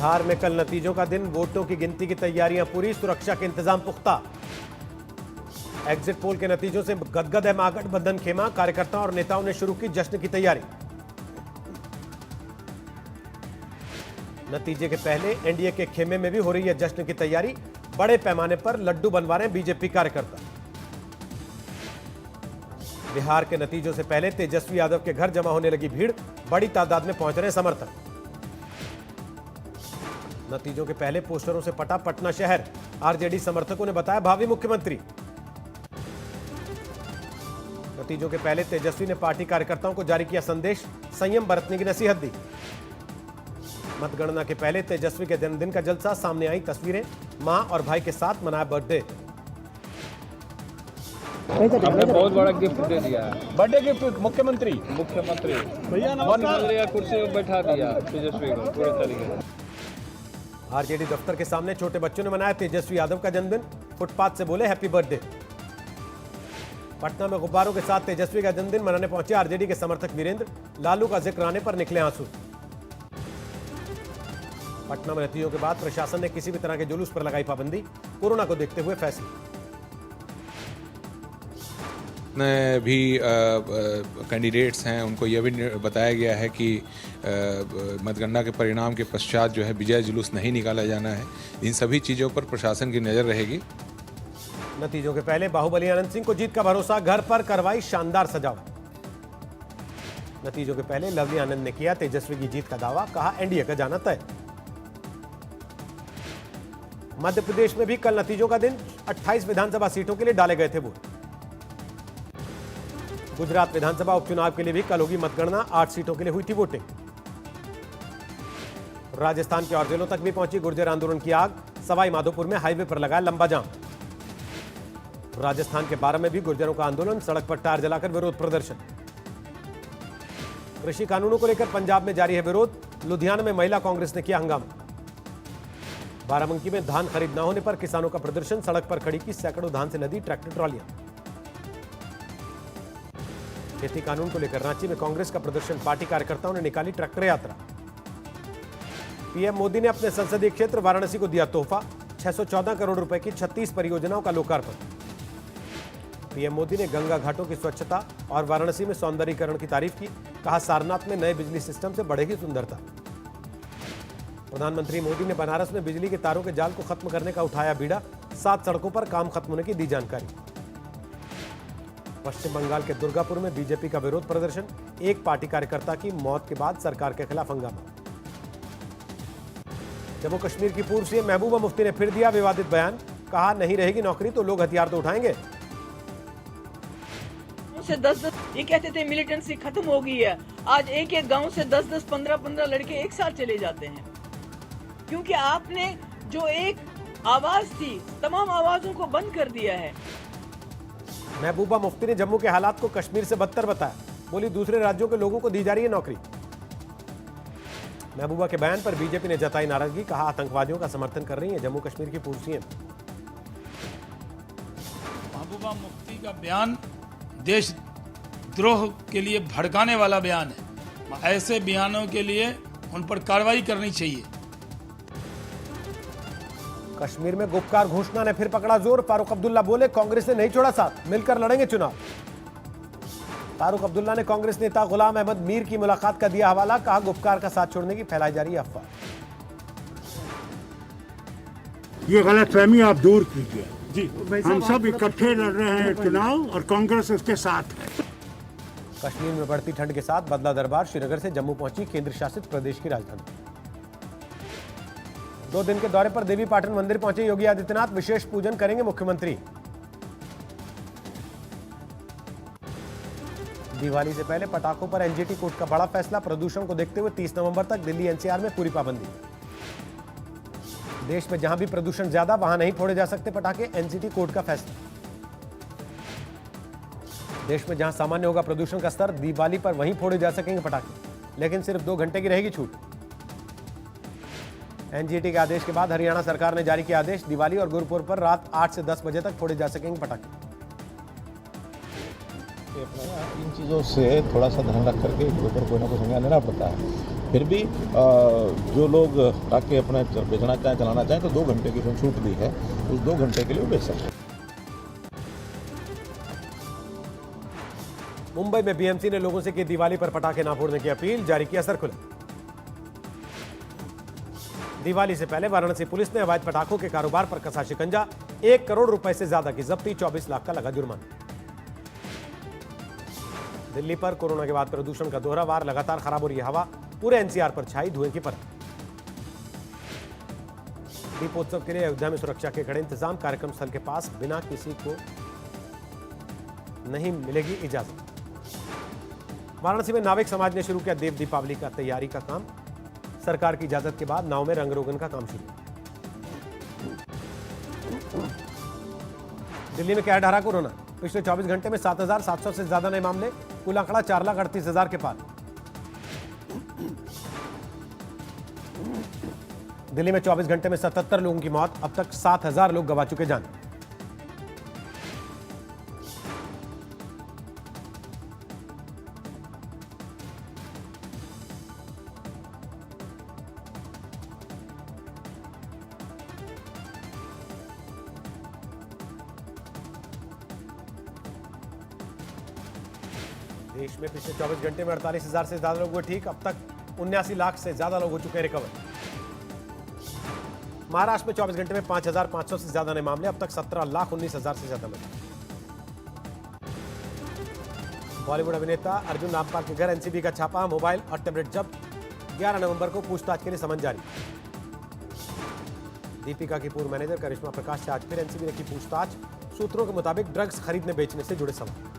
बिहार में कल नतीजों का दिन, वोटों की गिनती की तैयारियां पूरी, सुरक्षा के इंतजाम पुख्ता। एग्जिट पोल के नतीजों से गदगद है महागठबंधन खेमा, कार्यकर्ताओं और नेताओं ने शुरू की जश्न की तैयारी। नतीजे के पहले एनडीए के खेमे में भी हो रही है जश्न की तैयारी, बड़े पैमाने पर लड्डू बनवा रहे हैं बीजेपी कार्यकर्ता। बिहार के नतीजों से पहले तेजस्वी यादव के घर जमा होने लगी भीड़, बड़ी तादाद में पहुंच रहे हैं समर्थक। नतीजों के पहले पोस्टरों से पटा पटना शहर, आरजेडी समर्थकों ने बताया भावी मुख्यमंत्री। नतीजों के पहले तेजस्वी ने पार्टी कार्यकर्ताओं को जारी किया संदेश, संयम बरतने की नसीहत दी। मतगणना के पहले तेजस्वी के जन्मदिन का जलसा, सामने आई तस्वीरें, मां और भाई के साथ मनाया बर्थडे। हमने बहुत बड़ा गिफ्ट दे दिया है। बर्थडे गिफ्ट मुख्यमंत्री भैया मुख्यमंत्री का कुर्सी पर बैठा दिया तेजस्वी को पूरे तरीके से। आरजेडी दफ्तर के सामने छोटे बच्चों ने मनाया तेजस्वी यादव का जन्मदिन, फुटपाथ से बोले हैप्पी बर्थडे। पटना में गुब्बारों के साथ तेजस्वी का जन्मदिन मनाने पहुंचे आरजेडी के समर्थक वीरेंद्र, लालू का जिक्र आने पर निकले आंसू। पटना में नतीजों के बाद प्रशासन ने किसी भी तरह के जुलूस पर लगाई पाबंदी, कोरोना को देखते हुए फैसला। ने भी कैंडिडेट्स हैं, उनको यह भी बताया गया है कि मतगणना के परिणाम के पश्चात जो है विजय जुलूस नहीं निकाला जाना है। इन सभी चीज़ों पर प्रशासन की नज़र रहेगी। नतीजों के पहले बाहुबली आनंद सिंह को जीत का भरोसा, घर पर करवाई शानदार सजावट। नतीजों के पहले लवली आनंद ने किया तेजस्वी की जीत का दावा, कहा एनडीए का जाना तय। मध्य प्रदेश में भी कल नतीजों का दिन, 28 विधानसभा सीटों के लिए डाले गए थे वोट। गुजरात विधानसभा उपचुनाव के लिए भी कल होगी मतगणना, 8 सीटों के लिए हुई थी वोटिंग। राजस्थान के और जिलों तक भी पहुंची गुर्जर आंदोलन की आग, सवाई माधोपुर में हाईवे पर लगाया लंबा जाम। राजस्थान के बारां में भी गुर्जरों का आंदोलन, सड़क पर टायर जलाकर विरोध प्रदर्शन। कृषि कानूनों को लेकर पंजाब में जारी है विरोध, लुधियाना में महिला कांग्रेस ने किया हंगामा। बाराबंकी में धान खरीद न होने पर किसानों का प्रदर्शन, सड़क पर खड़ी की सैकड़ों धान से लदी ट्रैक्टर ट्रॉलियां। खेती कानून को लेकर रांची में कांग्रेस का प्रदर्शन, पार्टी कार्यकर्ताओं ने निकाली ट्रैक्टर यात्रा। पीएम मोदी ने अपने संसदीय क्षेत्र वाराणसी को दिया तोहफा, 614 करोड़ रुपए की 36 परियोजनाओं का लोकार्पण। पीएम मोदी ने गंगा घाटों की स्वच्छता और वाराणसी में सौंदर्यीकरण की तारीफ की, कहा सारनाथ में नए बिजली सिस्टम से बढ़ेगी सुंदरता। प्रधानमंत्री मोदी ने बनारस में बिजली के तारों के जाल को खत्म करने का उठाया बीड़ा, 7 सड़कों पर काम खत्म होने की दी जानकारी। पश्चिम बंगाल के दुर्गापुर में बीजेपी का विरोध प्रदर्शन, एक पार्टी कार्यकर्ता की मौत के बाद सरकार के खिलाफ हंगामा। जम्मू कश्मीर की पूर्व सीएम महबूबा मुफ्ती ने फिर दिया विवादित बयान, कहा नहीं रहेगी नौकरी तो लोग हथियार तो उठाएंगे। से 10-10 ये कहते थे मिलिटेंसी खत्म हो गई है, आज एक एक गांव से 10-10 15-15 लड़के एक साथ चले जाते हैं, क्योंकि आपने जो एक आवाज थी तमाम आवाजों को बंद कर दिया है। महबूबा मुफ्ती ने जम्मू के हालात को कश्मीर से बदतर बताया, बोली दूसरे राज्यों के लोगों को दी जा रही है नौकरी। महबूबा के बयान पर बीजेपी ने जताई नाराजगी, कहा आतंकवादियों का समर्थन कर रही है जम्मू कश्मीर की पूर्व सीएम। महबूबा मुफ्ती का बयान देशद्रोह के लिए भड़काने वाला बयान है, ऐसे बयानों के लिए उन पर कार्रवाई करनी चाहिए। कश्मीर में गुपकार घोषणा ने फिर पकड़ा जोर, फारूक अब्दुल्ला बोले कांग्रेस ने नहीं छोड़ा साथ, मिलकर लड़ेंगे चुनाव। फारूक अब्दुल्ला ने कांग्रेस नेता गुलाम अहमद मीर की मुलाकात का दिया हवाला, कहा गुपकार का साथ छोड़ने की फैलाई जा रही है अफवाह। ये गलतफहमी आप दूर कीजिए जी, हम सब इकट्ठे लड़ रहे हैं चुनाव और कांग्रेस उसके साथ है। कश्मीर में बढ़ती ठंड के साथ बदला दरबार, श्रीनगर से जम्मू पहुंची केंद्र शासित प्रदेश की राजधानी। 2 दिन के दौरे पर देवी पाटन मंदिर पहुंचे योगी आदित्यनाथ, विशेष पूजन करेंगे मुख्यमंत्री। दिवाली से पहले पटाखों पर एनजीटी कोर्ट का बड़ा फैसला, प्रदूषण को देखते हुए 30 नवंबर तक दिल्ली एनसीआर में पूरी पाबंदी। देश में जहां भी प्रदूषण ज्यादा वहां नहीं फोड़े जा सकते पटाखे, एनजीटी कोर्ट का फैसला। देश में जहां सामान्य होगा प्रदूषण का स्तर, दिवाली पर वहीं फोड़े जा सकेंगे पटाखे, लेकिन सिर्फ 2 घंटे की रहेगी छूट। एनजीटी के आदेश के बाद हरियाणा सरकार ने जारी किया आदेश, दिवाली और गुरुपुरब पर रात 8 से 10 बजे तक फोड़े जा सकेंगे पटाखे। इन चीज़ों से थोड़ा सा ध्यान रख करके इनके ऊपर कोई ना कोई संज्ञान लेना पड़ता है। फिर भी जो लोग आके अपना बेचना चाहें चलाना चाहें तो 2 घंटे की जो छूट दी है उस 2 घंटे के लिए वो बेच सकते हैं। मुंबई में बीएमसी ने लोगों से की दिवाली पर पटाखे ना फोड़ने की अपील, जारी किया सर्कुलर। दिवाली से पहले वाराणसी पुलिस ने अवैध पटाखों के कारोबार पर कसा शिकंजा, 1 करोड़ रुपए से ज्यादा की जब्ती, 24 लाख का लगा जुर्माना। दिल्ली पर कोरोना के बाद प्रदूषण का दोहरा वार, लगातार खराब हो रही है हवा, पूरे एनसीआर पर छाई धुएं की परत। दीपोत्सव के लिए अयोध्या में सुरक्षा के कड़े इंतजाम, कार्यक्रम स्थल के पास बिना किसी को नहीं मिलेगी इजाजत। वाराणसी में नाविक समाज ने शुरू किया देव दीपावली का तैयारी का काम, सरकार की इजाजत के बाद नाव में रंग रोगन का काम शुरू। दिल्ली में कह ढारा कोरोना, पिछले 24 घंटे में 7,700 से ज्यादा नए मामले, कुल आंकड़ा 4,38,000 के पार। दिल्ली में 24 घंटे में 77 लोगों की मौत, अब तक 7,000 लोग गंवा चुके जान। देश में पिछले 24 घंटे में 48,000 से ज्यादा लोग हुए ठीक, अब तक 79 लाख से ज्यादा लोग हो चुके हैं रिकवर। महाराष्ट्र में 24 घंटे में 5,500 से ज्यादा नए मामले, अब तक 17,19,000 से ज्यादा मरीज। बॉलीवुड अभिनेता अर्जुन रामपाल के घर एनसीबी का छापा, मोबाइल और टैबलेट जब्त, 11 नवंबर को पूछताछ के लिए समन जारी। दीपिका की पूर्व मैनेजर करिश्मा प्रकाश से आज फिर एनसीबी ने की पूछताछ, सूत्रों के मुताबिक ड्रग्स खरीदने बेचने से जुड़े सवाल।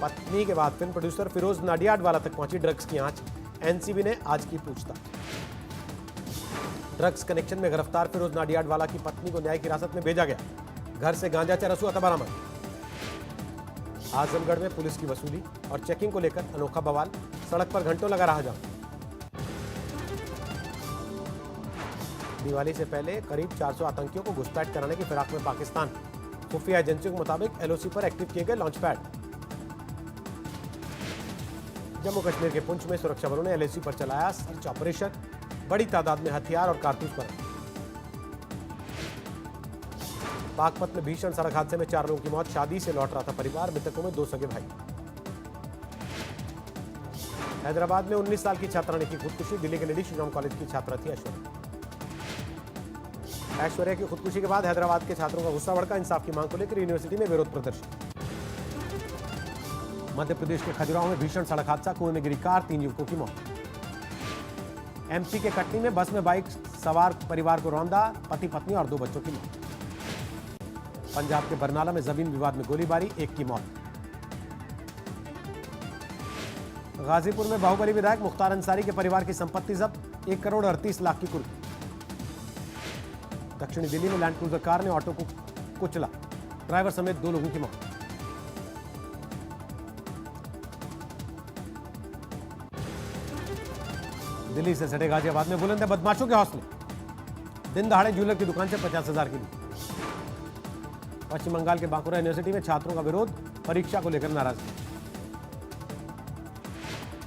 पत्नी के बाद फिल्म प्रोड्यूसर फिरोज नाडियाडवाला तक पहुंची ड्रग्स की आंच, एनसीबी ने आज की पूछताछ। ड्रग्स कनेक्शन में गिरफ्तार फिरोज नाडियाडवाला की पत्नी को न्यायिक हिरासत में भेजा गया, घर से गांजा चरस हुआ था बरामद। आजमगढ़ में पुलिस की वसूली और चेकिंग को लेकर अनोखा बवाल, सड़क पर घंटों लगा रहा जाम। दिवाली से पहले करीब 400 आतंकियों को घुसपैठ कराने की फिराक में पाकिस्तान, खुफिया एजेंसियों के मुताबिक एलओसी पर एक्टिव किए गए लॉन्च पैड। जम्मू कश्मीर के पुंछ में सुरक्षा बलों ने एलओसी पर चलाया सर्च ऑपरेशन, बड़ी तादाद में हथियार और कारतूस बरामद। बागपत में भीषण सड़क हादसे में 4 लोगों की मौत, शादी से लौट रहा था परिवार, मृतकों में 2 सगे भाई। हैदराबाद में 19 साल की छात्रा ने की खुदकुशी, दिल्ली के लेडी श्रीराम कॉलेज की छात्रा थी ऐश्वर्या की खुदकुशी के बाद हैदराबाद के छात्रों का गुस्सा भड़का, इंसाफ की मांग को लेकर यूनिवर्सिटी में विरोध प्रदर्शन। मध्य प्रदेश के खजुराहो में भीषण सड़क हादसा, कुएं में गिरी कार, 3 युवकों की मौत। एमपी के कटनी में बस में बाइक सवार परिवार को रौंदा, पति पत्नी और 2 बच्चों की मौत। पंजाब के बरनाला में जमीन विवाद में गोलीबारी, 1 की मौत। गाजीपुर में बाहुबली विधायक मुख्तार अंसारी के परिवार की संपत्ति जब्त, 1 करोड़ 38 लाख की कुर्की। दक्षिणी दिल्ली में लैंड क्रूजर कार ने ऑटो को कुचला, ड्राइवर समेत 2 लोगों की मौत। दिल्ली से सटे गाजियाबाद में बुलंद है बदमाशों के हौसले, दिन दहाड़े ज्वेलर की दुकान से 50,000 की लूट। पश्चिम बंगाल के बांकुरा यूनिवर्सिटी में छात्रों का विरोध, परीक्षा को लेकर नाराजगी।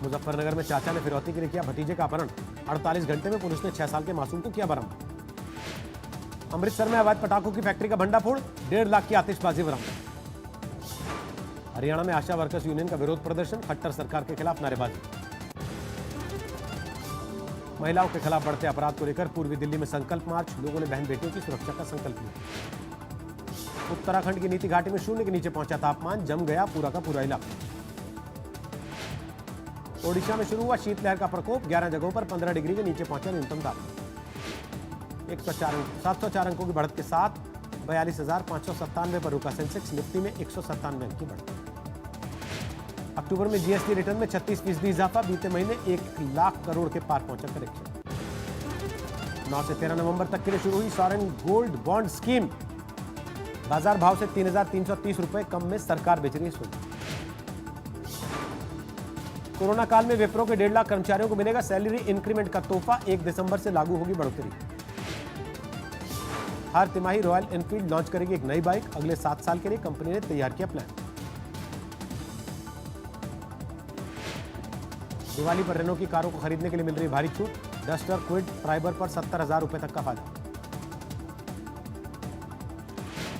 मुजफ्फरनगर में चाचा ने फिरौती के लिए किया भतीजे का अपहरण, 48 घंटे में पुलिस ने 6 साल के मासूम को किया बरामद। अमृतसर में अवैध पटाखों की फैक्ट्री का भंडाफोड़, 1.5 लाख की आतिशबाजी बरामद। हरियाणा में आशा वर्कर्स यूनियन का विरोध प्रदर्शन, खट्टर सरकार के खिलाफ नारेबाजी। महिलाओं के खिलाफ बढ़ते अपराध को लेकर पूर्वी दिल्ली में संकल्प मार्च, लोगों ने बहन बेटियों की सुरक्षा का संकल्प लिया। उत्तराखंड की नीति घाटी में 0 के नीचे पहुंचा तापमान, जम गया पूरा का पूरा इलाका। ओडिशा में शुरू हुआ शीतलहर का प्रकोप, 11 जगहों पर 15 डिग्री के नीचे पहुंचा न्यूनतम तापमान। 704 अंकों की बढ़त के साथ 42,597 पर रुका सेंसेक्स, निफ्टी में 197 अंक की बढ़त। अक्टूबर में जीएसटी रिटर्न में 36% इजाफा, बीते महीने 1 लाख करोड़ के पार पहुंचा करेक्शन। 9 से 13 नवंबर तक के लिए शुरू हुई सॉवरेन गोल्ड बॉन्ड स्कीम, बाजार भाव से 3,330 रुपए कम में सरकार बेच रही है सोना। कोरोना काल में विप्रो के 1.5 लाख कर्मचारियों को मिलेगा सैलरी इंक्रीमेंट का तोहफा, 1 दिसंबर से लागू होगी बढ़ोतरी। हर तिमाही रॉयल एनफील्ड लॉन्च करेगी एक नई बाइक, अगले 7 साल के लिए कंपनी ने तैयार किया प्लान। दिवाली पर रेनो की कारों को खरीदने के लिए मिल रही भारी छूट। डस्टर, क्विड, ट्राइबर पर 70,000 रुपए तक का फायदा।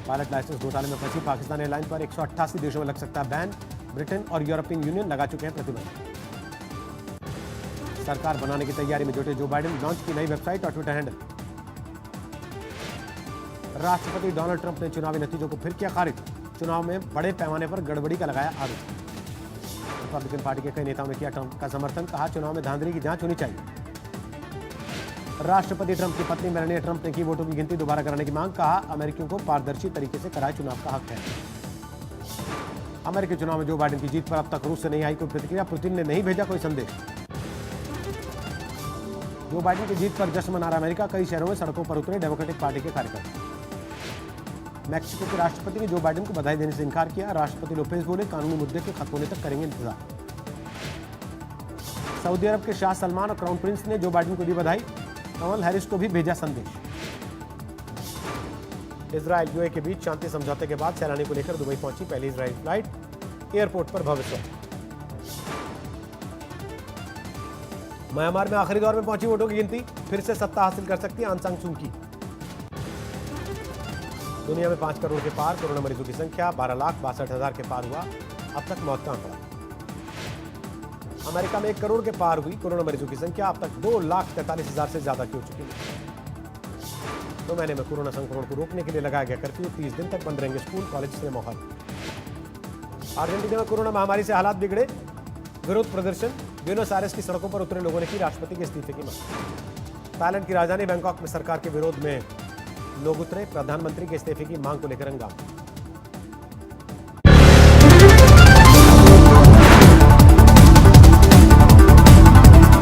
पायलट लाइसेंस घोटाले में फंसी पाकिस्तान एयरलाइन पर 188 देशों में लग सकता है बैन। ब्रिटेन और यूरोपियन यूनियन लगा चुके हैं प्रतिबंध। सरकार बनाने की तैयारी में जुटे जो बाइडेन, लॉन्च की नई वेबसाइट और ट्विटर हैंडल। राष्ट्रपति डोनाल्ड ट्रंप ने चुनावी नतीजों को फिर किया खारिज। चुनाव में बड़े पैमाने पर गड़बड़ी का लगाया आरोप। रिपब्लिकन पार्टी के कई नेताओं ने किया ट्रंप का समर्थन, कहा चुनाव में धांधली की जांच होनी चाहिए। राष्ट्रपति ट्रंप की पत्नी मेलानिया ट्रंप ने की वोटों की गिनती दोबारा कराने की मांग, कहा अमेरिकियों को पारदर्शी तरीके से कराए चुनाव का हक है। अमेरिकी चुनाव में जो बाइडेन की जीत पर अब तक रूस से नहीं आई कोई प्रतिक्रिया, पुतिन ने नहीं भेजा कोई संदेश। जो बाइडेन की जीत पर जश्न मना रहा अमेरिका, कई शहरों में सड़कों पर उतरे डेमोक्रेटिक पार्टी के कार्यकर्ता। मैक्सिको के राष्ट्रपति ने जो बाइडेन को बधाई देने से इनकार किया। राष्ट्रपति लोपेज बोले कानूनी मुद्दे के खत्म होने तक करेंगे इंतजार। सऊदी अरब के शाह सलमान और क्राउन प्रिंस ने जो बाइडेन को दी बधाई। कमल हैरिस को भी भेजा संदेश। इजराइल यूए के बीच शांति समझौते के बाद सैलानी को लेकर दुबई पहुंची पहली इजरायली फ्लाइट। एयरपोर्ट पर भव्य स्वागत। म्यांमार में आखिरी दौर में पहुंची वोटों की गिनती, फिर से सत्ता हासिल कर सकती है आंग सान सू की। दुनिया में 5 करोड़ के पार कोरोना मरीजों की संख्या, 12,62,000 के पार हुआ अब तक मौत का आंकड़ा। अमेरिका में 1 करोड़ के पार हुई कोरोना मरीजों की संख्या, अब तक 2,43,000 से ज्यादा की हो चुकी है। 2 महीने में कोरोना संक्रमण को रोकने के लिए लगाया गया कर्फ्यू। 30 दिन तक बंद रहेंगे स्कूल, कॉलेज से माहौल। अर्जेंटीना में कोरोना महामारी से हालात बिगड़े, विरोध प्रदर्शन। ब्यूनस आयर्स की सड़कों पर उतरे लोगों ने की राष्ट्रपति के इस्तीफे की मांग। थाईलैंड की राजधानी बैंकॉक में सरकार के विरोध में लोग उतरे, प्रधानमंत्री के इस्तीफे की मांग को लेकर हंगामा।